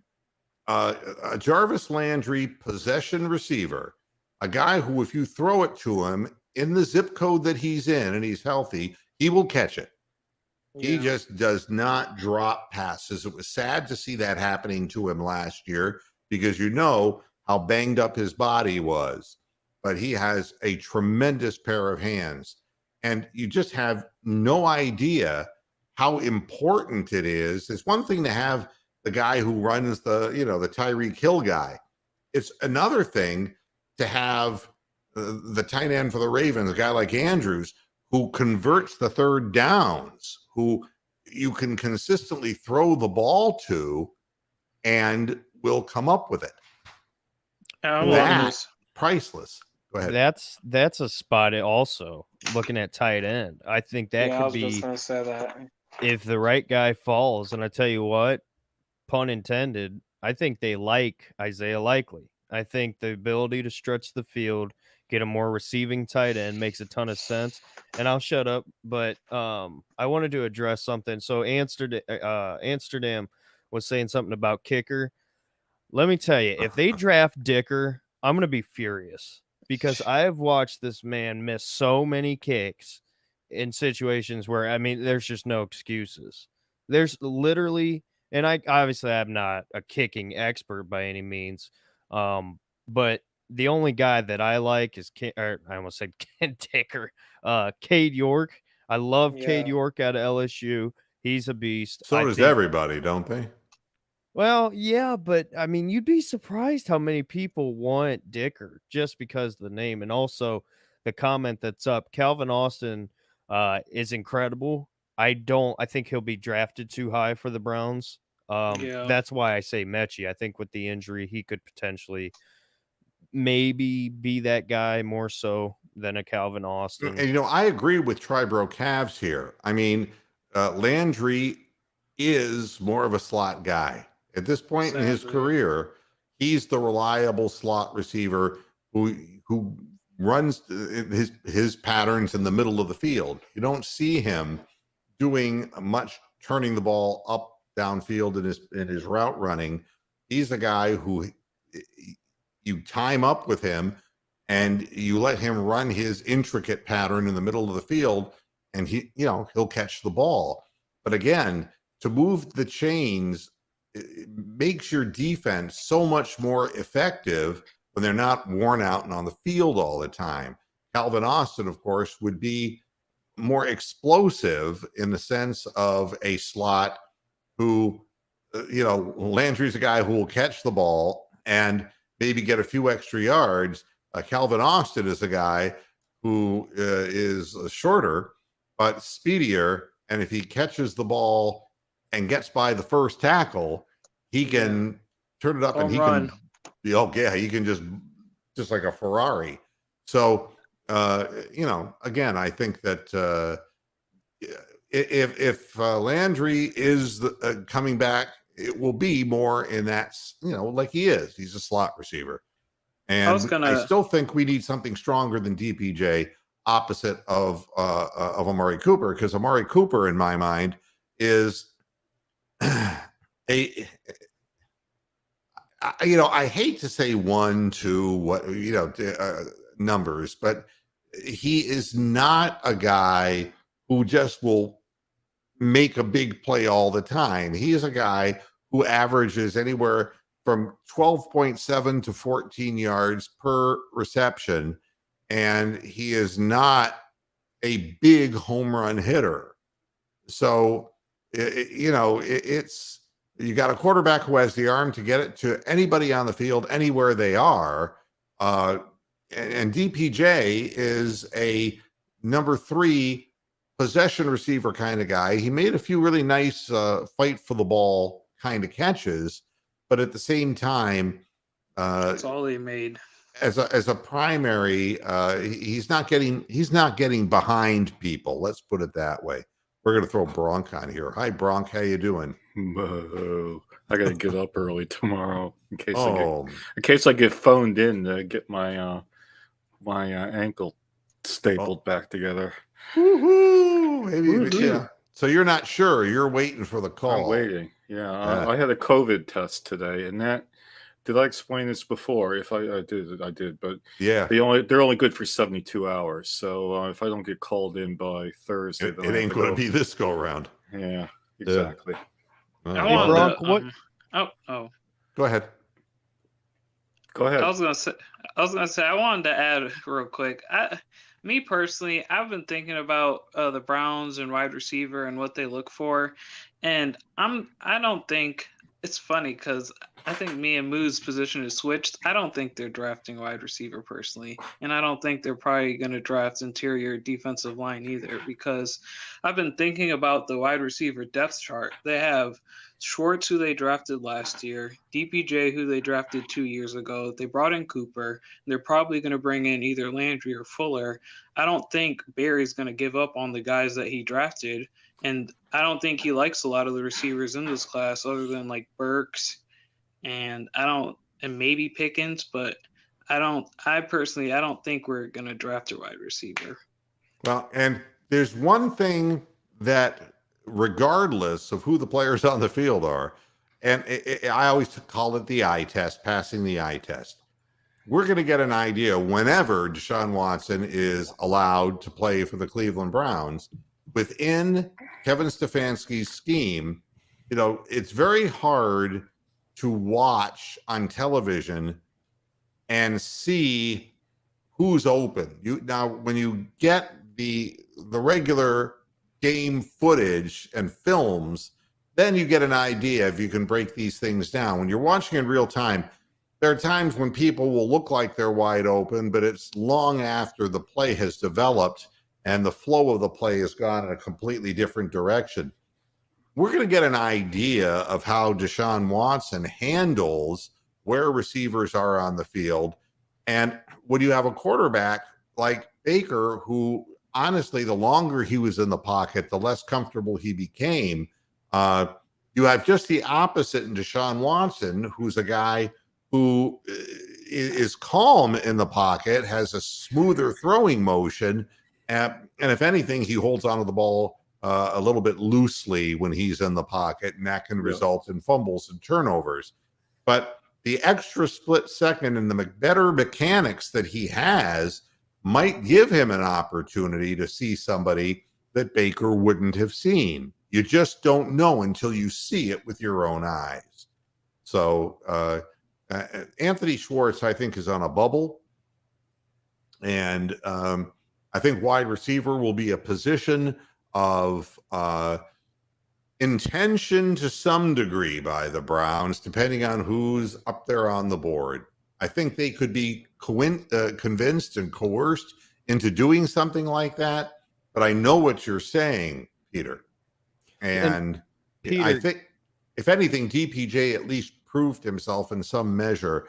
a Jarvis Landry possession receiver, a guy who, if you throw it to him in the zip code that he's in and he's healthy, he will catch it. Yeah. He just does not drop passes. It was sad to see that happening to him last year because how banged up his body was. But he has a tremendous pair of hands. And you just have no idea how important it is. It's one thing to have the guy who runs the Tyreek Hill guy. It's another thing to have the tight end for the Ravens, a guy like Andrews, who converts the third downs, who you can consistently throw the ball to and will come up with it. That's priceless. Go ahead. That's a spot also looking at tight end. I think that could be, just gonna say that. If the right guy falls, and I tell you what, pun intended, I think they like Isaiah Likely. I think the ability to stretch the field, get a more receiving tight end makes a ton of sense. And I'll shut up, but I wanted to address something. So Amsterdam was saying something about kicker. Let me tell you, if they draft Dicker, I'm going to be furious because I have watched this man miss so many kicks in situations where, I mean, there's just no excuses. There's literally, and I'm not a kicking expert by any means, but the only guy that I like is, I almost said Dicker, Cade York. I love Cade York out of LSU. He's a beast. So does everybody, don't they? Well, yeah, but I mean, you'd be surprised how many people want Dicker just because of the name. And also the comment that's up, Calvin Austin is incredible. I think he'll be drafted too high for the Browns. That's why I say Mechie. I think with the injury, he could potentially maybe be that guy more so than a Calvin Austin. And, I agree with Tribro Cavs here. I mean, Landry is more of a slot guy. At this point in his career, he's the reliable slot receiver who runs his patterns in the middle of the field. You don't see him doing much turning the ball up downfield in his route running. He's a guy who you time up with him and you let him run his intricate pattern in the middle of the field, and he'll catch the ball. But again, to move the chains, it makes your defense so much more effective when they're not worn out and on the field all the time. Calvin Austin, of course, would be more explosive in the sense of a slot who, Landry's a guy who will catch the ball and maybe get a few extra yards. Calvin Austin is a guy who is shorter but speedier, and if he catches the ball and gets by the first tackle, he can turn it up and he can he can just like a Ferrari. So again, I think that if Landry is coming back, it will be more in that, like he is. He's a slot receiver. And I still think we need something stronger than DPJ opposite of Amari Cooper, because Amari Cooper, in my mind, is I hate to say 1, 2, numbers, but he is not a guy who just will make a big play all the time. He is a guy who averages anywhere from 12.7 to 14 yards per reception, and he is not a big home run hitter. So, it's, you got a quarterback who has the arm to get it to anybody on the field, anywhere they are. And DPJ is a number 3 possession receiver kind of guy. He made a few really nice fight for the ball kind of catches, but at the same time, that's all he made. As a primary, he's not getting behind people. Let's put it that way. We're going to throw Bronk on here. Hi, Bronk. How you doing? I got to get up early tomorrow in case I get phoned in to get my my ankle stapled back together. Woohoo! Maybe, yeah. So you're not sure. You're waiting for the call. I'm waiting. Yeah. I had a COVID test today, and that. Did I explain this before? If I did, but yeah, they're only good for 72 hours. So if I don't get called in by Thursday, it ain't going to be this go around. Yeah, exactly. Go ahead. Go ahead. I was gonna say I wanted to add real quick. Me personally, I've been thinking about the Browns and wide receiver and what they look for, and I don't think. It's funny because I think me and Moo's position is switched. I don't think they're drafting wide receiver personally, and I don't think they're probably going to draft interior defensive line either, because I've been thinking about the wide receiver depth chart. They have Schwartz, who they drafted last year, DPJ, who they drafted 2 years ago. They brought in Cooper. They're probably going to bring in either Landry or Fuller. I don't think Barry's going to give up on the guys that he drafted. And I don't think he likes a lot of the receivers in this class other than like Burks and maybe Pickens, but I personally don't think we're going to draft a wide receiver. Well, and there's one thing that regardless of who the players on the field are, and I always call it the eye test, passing the eye test. We're going to get an idea whenever Deshaun Watson is allowed to play for the Cleveland Browns within Kevin Stefanski's scheme. It's very hard to watch on television and see who's open. Now, when you get the regular game footage and films, then you get an idea if you can break these things down. When you're watching in real time, there are times when people will look like they're wide open, but it's long after the play has developed and the flow of the play has gone in a completely different direction. We're going to get an idea of how Deshaun Watson handles where receivers are on the field. And when you have a quarterback like Baker, who honestly, the longer he was in the pocket, the less comfortable he became. You have just the opposite in Deshaun Watson, who's a guy who is calm in the pocket, has a smoother throwing motion, and if anything, he holds onto the ball a little bit loosely when he's in the pocket, and that can result in fumbles and turnovers. But the extra split second and the better mechanics that he has might give him an opportunity to see somebody that Baker wouldn't have seen. You just don't know until you see it with your own eyes. So Anthony Schwartz, I think, is on a bubble. And I think wide receiver will be a position of intention to some degree by the Browns, depending on who's up there on the board. I think they could be convinced and coerced into doing something like that. But I know what you're saying, Peter. And Peter, I think, if anything, DPJ at least proved himself in some measure.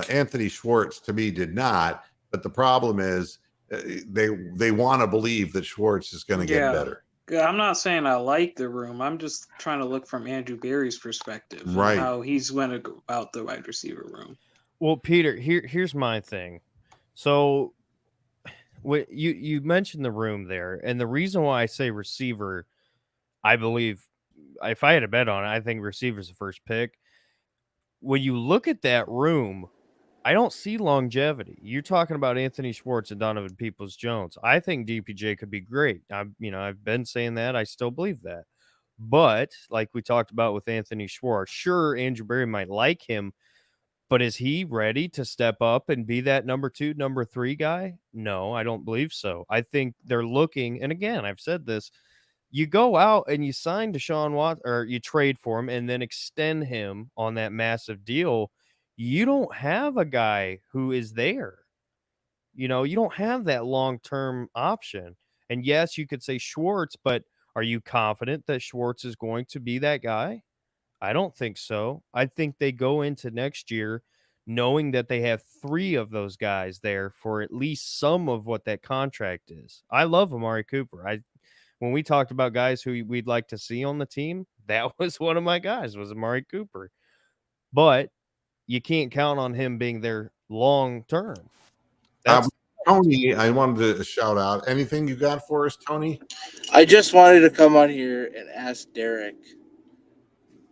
Anthony Schwartz, to me, did not. But the problem is they want to believe that Schwartz is going to get better. I'm not saying I like the room. I'm just trying to look from Andrew Berry's perspective and how he's went about the wide receiver room. Well, Peter, here's my thing. So, you mentioned the room there, and the reason why I say receiver, I believe, if I had a bet on it, I think receiver's the first pick. When you look at that room, I don't see longevity. You're talking about Anthony Schwartz and Donovan Peoples-Jones. I think DPJ could be great. I've been saying that. I still believe that. But like we talked about with Anthony Schwartz, sure, Andrew Berry might like him, but is he ready to step up and be that number 2, number 3 guy? No, I don't believe so. I think they're looking, and again, I've said this, you go out and you sign Deshaun Watson, or you trade for him and then extend him on that massive deal. You don't have a guy who is there. You don't have that long-term option. And yes, you could say Schwartz, but are you confident that Schwartz is going to be that guy? I don't think so. I think they go into next year knowing that they have 3 of those guys there for at least some of what that contract is. I love Amari Cooper. When we talked about guys who we'd like to see on the team, that was one of my guys, was Amari Cooper. But you can't count on him being there long term. Tony, I wanted to shout out. Anything you got for us, Tony? I just wanted to come on here and ask Derek.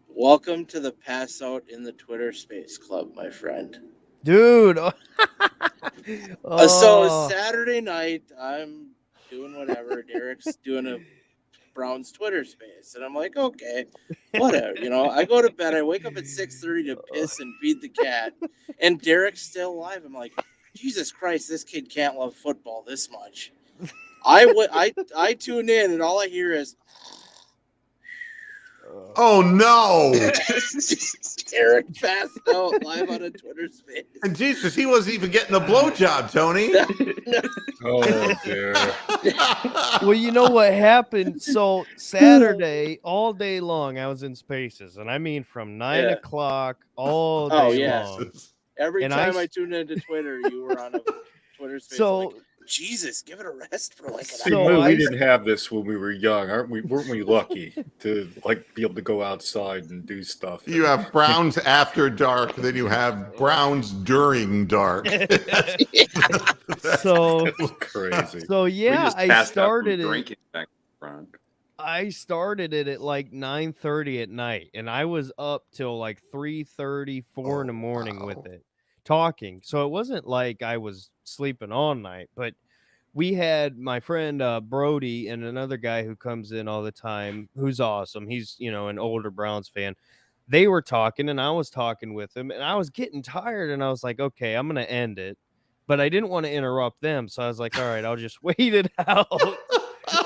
Welcome to the Pass Out in the Twitter Space Club, my friend. Dude. So Saturday night, I'm doing whatever. Derek's doing a Browns Twitter space. And I'm like, okay, whatever. I go to bed. I wake up at 6:30 to piss and feed the cat. And Derek's still alive. I'm like, Jesus Christ, this kid can't love football this much. I tune in and all I hear is, oh no! Derek passed out live on a Twitter space. And Jesus, he wasn't even getting a blowjob, Tony. No. Oh dear. Well, you know what happened? So Saturday, all day long, I was in spaces, and I mean from 9 o'clock all day long. Every time I tuned into Twitter, you were on a Twitter space. So, Jesus, give it a rest for like an hour. We didn't have this when we were young, aren't we? Weren't we lucky to be able to go outside and do stuff? You have Browns after dark, then you have Browns during dark. So crazy. So yeah, I started drinking back front. I started it at like 9:30 at night, and I was up till like 3:30, 4 in the morning with it, talking. So it wasn't like I was sleeping all night, but we had my friend Brody and another guy who comes in all the time, who's awesome. He's, an older Browns fan. They were talking, and I was talking with him, and I was getting tired, and I was like, okay, I'm going to end it. But I didn't want to interrupt them, so I was like, all right, I'll just wait it out.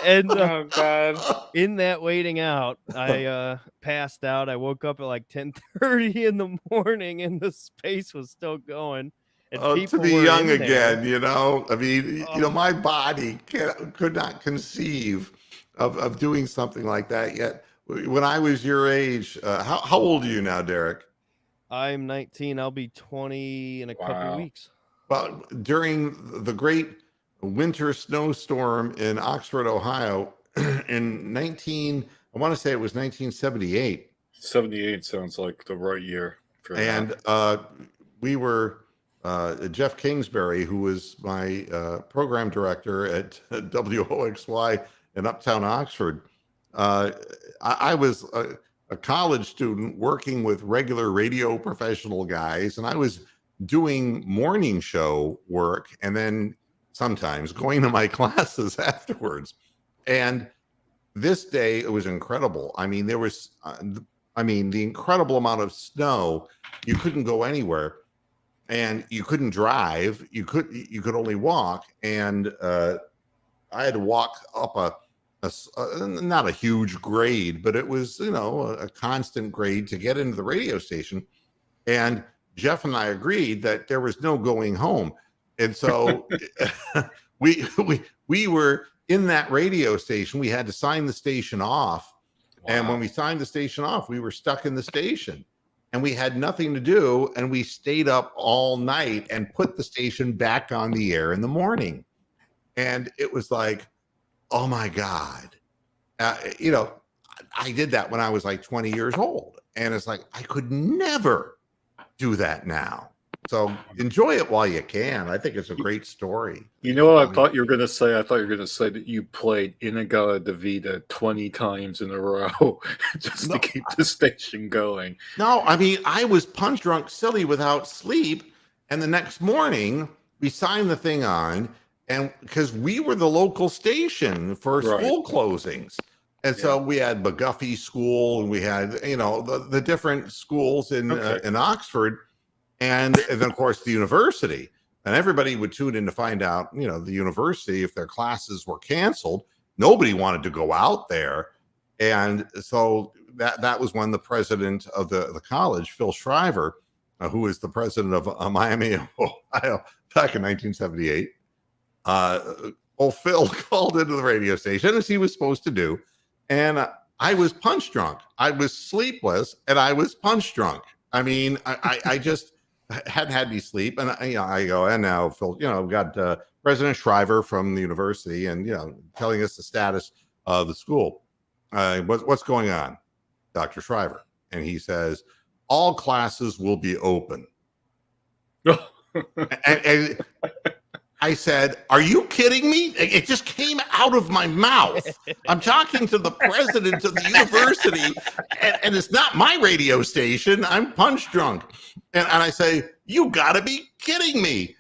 And oh God! In that waiting out, I passed out. I woke up at like 10:30 in the morning, and the space was still going. And to be young again, I mean, my body could not conceive of doing something like that yet. When I was your age, how old are you now, Derek? I'm 19. I'll be 20 in a couple of weeks. Well, during the great winter snowstorm in Oxford, Ohio, in I want to say it was 1978. 78 sounds like the right year. And we were, Jeff Kingsbury, who was my program director at WOXY in Uptown Oxford. I was a college student working with regular radio professional guys, and I was doing morning show work and then sometimes going to my classes afterwards. And this day, it was incredible. I mean, there was, the incredible amount of snow. You couldn't go anywhere, and you couldn't drive. You could only walk. And I had to walk up not a huge grade, but it was, a constant grade to get into the radio station. And Jeff and I agreed that there was no going home. And so we were in that radio station. We had to sign the station off. Wow. And when we signed the station off, we were stuck in the station and we had nothing to do. And we stayed up all night and put the station back on the air in the morning. And it was like, oh my God. you know, I did that when I was like 20 years old. And it's like, I could never do that now. So enjoy it while you can. I think it's a great story. You know what I thought you were going to say? I thought you were going to say that you played Inagata Devita 20 times in a row just to keep the station going. No, I mean, I was punch drunk silly without sleep. And the next morning, we signed the thing on. And because we were the local station for school closings. And so we had McGuffey School and we had, you know, the different schools in Oxford. And then, of course, the university. And everybody would tune in to find out, you know, the university, if their classes were canceled, nobody wanted to go out there. And so that was when the president of the college, Phil Shriver, who is the president of Miami, Ohio, back in 1978, Phil called into the radio station, as he was supposed to do. And I was punch drunk. I was sleepless, and I was punch drunk. I mean, I just hadn't had any sleep, and I go, and now Phil, you know, we've got President Shriver from the university, and you know, telling us the status of the school. What's going on, Dr. Shriver? And he says, all classes will be open. and I said, are you kidding me? It just came out of my mouth. I'm talking to the president of the university, and it's not my radio station. I'm punch drunk. And I say, you got to be kidding me.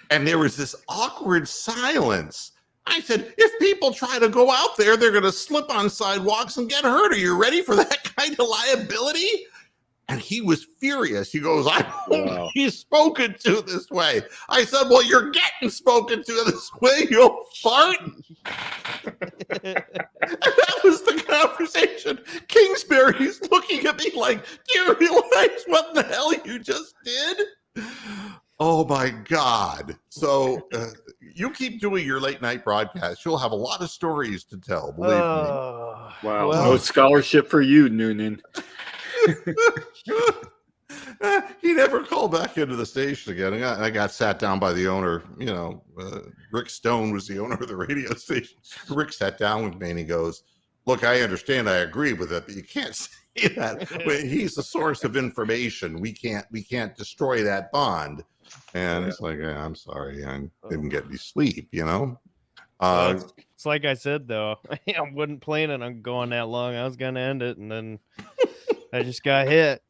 And there was this awkward silence. I said, if people try to go out there, they're going to slip on sidewalks and get hurt. Are you ready for that kind of liability? And he was furious. He goes, I won't be spoken to this way. I said, well, you're getting spoken to this way, you'll fart. That was the conversation. Kingsbury's looking at me like, do you realize what the hell you just did? Oh, my God. So you keep doing your late night broadcast. You'll have a lot of stories to tell, believe me. Wow. Well, no scholarship for you, Noonan. He never called back into the station again. I got sat down by the owner. You know, Rick Stone was the owner of the radio station. Rick sat down with me and he goes, look, I understand, I agree with it, but you can't say that. He's the source of information. We can't destroy that bond. And it's like, I'm sorry, I didn't get any sleep, you know. It's like I said, though, I wasn't planning on going that long. I was going to end it, and then I just got hit.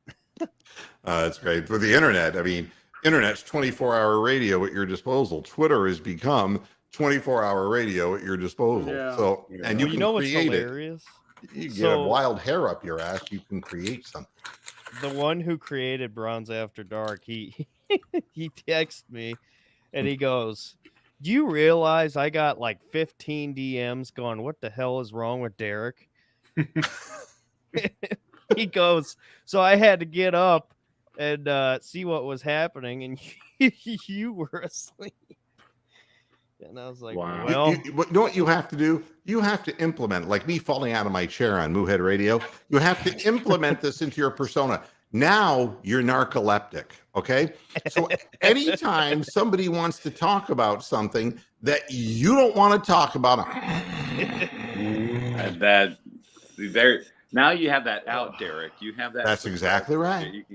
That's great. With the internet, I mean, internet's 24-hour radio at your disposal. Twitter has become 24-hour radio at your disposal. Yeah. So, and you know what's hilarious? You get a wild hair up your ass, you can create something. The one who created Browns After Dark, he texted me, and he goes, do you realize I got like 15 DMs going, what the hell is wrong with Derek? He goes, so I had to get up and see what was happening, and you were asleep. And I was like, wow. Well, you know what you have to do? You have to implement, like me falling out of my chair on Moohead Radio, you have to implement this into your persona. Now you're narcoleptic, okay? So anytime somebody wants to talk about something that you don't want to talk about, now you have that out, Derek. You have that. That's exactly right.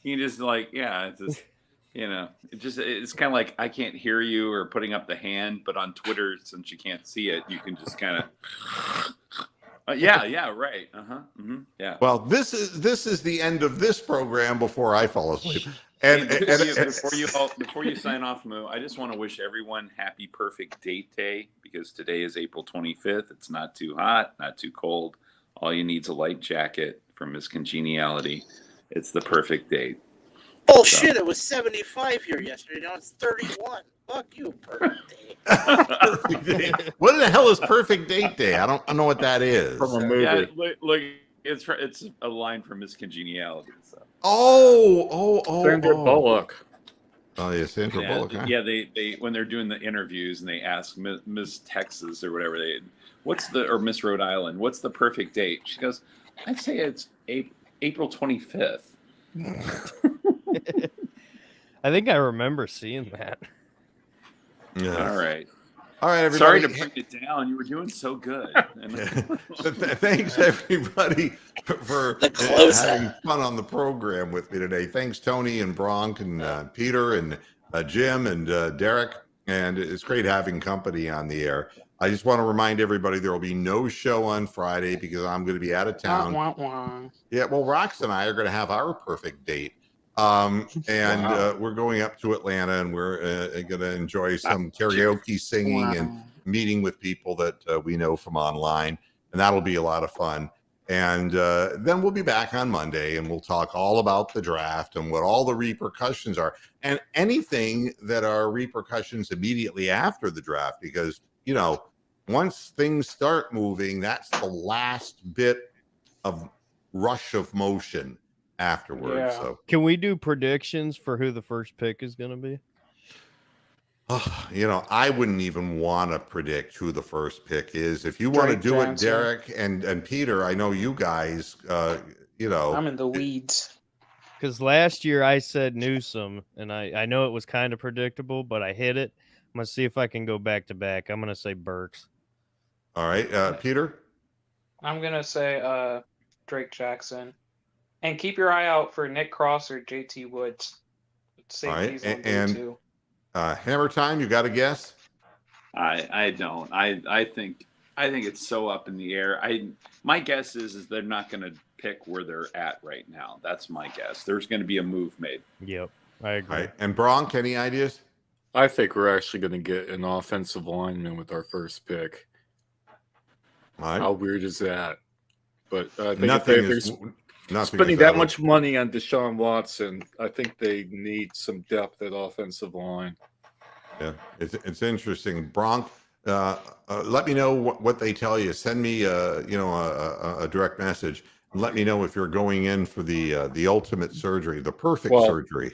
You can just like, it's just, it's kind of like I can't hear you or putting up the hand, but on Twitter, since you can't see it, you can just kind of. Right. Yeah. Well, this is the end of this program before I fall asleep. And before you sign off, Moo, I just want to wish everyone happy perfect date day, because today is April 25th. It's not too hot, not too cold. All you need is a light jacket from Miss Congeniality. It's the perfect date. Oh, shit, it was 75 here yesterday. Now it's 31. Fuck you, perfect day. What the hell is perfect date day? I don't know what that is. From a movie. Yeah, look, it's a line from Miss Congeniality. So. Oh. Sandra Bullock. Oh, yeah, Sandra Bullock. Huh? Yeah, they when they're doing the interviews and they ask Miss Texas or whatever, or Miss Rhode Island, what's the perfect date? She goes, I'd say it's April 25th. I think I remember seeing that. Yeah. All right. All right, everybody. Sorry to bring it down. You were doing so good. Thanks, everybody, for having fun on the program with me today. Thanks, Tony and Bronk and Peter and Jim and Derek. And it's great having company on the air. I just want to remind everybody there will be no show on Friday because I'm going to be out of town. Yeah, well, Rox and I are going to have our perfect date. We're going up to Atlanta, and we're going to enjoy some karaoke singing and meeting with people that we know from online, and that'll be a lot of fun. And then we'll be back on Monday, and we'll talk all about the draft and what all the repercussions are, and anything that are repercussions immediately after the draft, because, you know, once things start moving, that's the last bit of rush of motion afterwards. Yeah. So can we do predictions for who the first pick is going to be? You know, I wouldn't even want to predict who the first pick is. If you want to do it, Derek and Peter, I know you guys, you know. I'm in the weeds. Because last year I said Newsom, and I know it was kind of predictable, but I hit it. I'm going to see if I can go back to back. I'm going to say Burks. All right, Peter? I'm going to say Drake Jackson. And keep your eye out for Nick Cross or JT Woods. Safeties on day 2. Hammer time, you got a guess? I don't. I think it's so up in the air. My guess is they're not going to pick where they're at right now. That's my guess. There's going to be a move made. Yep, I agree. All right. And Bronk, any ideas? I think we're actually going to get an offensive lineman with our first pick. All right. How weird is that? But I think Nothing spending that much money on Deshaun Watson, I think they need some depth at offensive line. Yeah, it's interesting. Bronk, let me know what they tell you. Send me, a direct message. Let me know if you're going in for the ultimate surgery, the perfect surgery.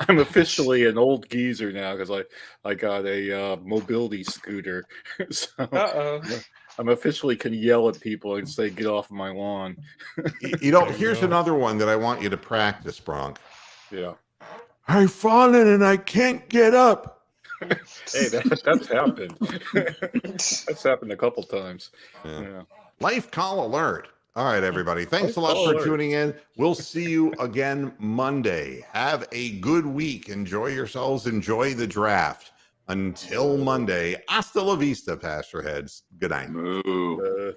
I'm officially an old geezer now because I got a mobility scooter. So I'm officially can yell at people and say, "Get off of my lawn." Here's another one that I want you to practice, Bronk. Yeah. I've fallen and I can't get up. Hey, that's happened. That's happened a couple times. Yeah. Life call alert. All right, everybody. Thanks a lot for tuning in. We'll see you again Monday. Have a good week. Enjoy yourselves. Enjoy the draft. Until Monday, hasta la vista, Pastor Heads. Good night. Moo.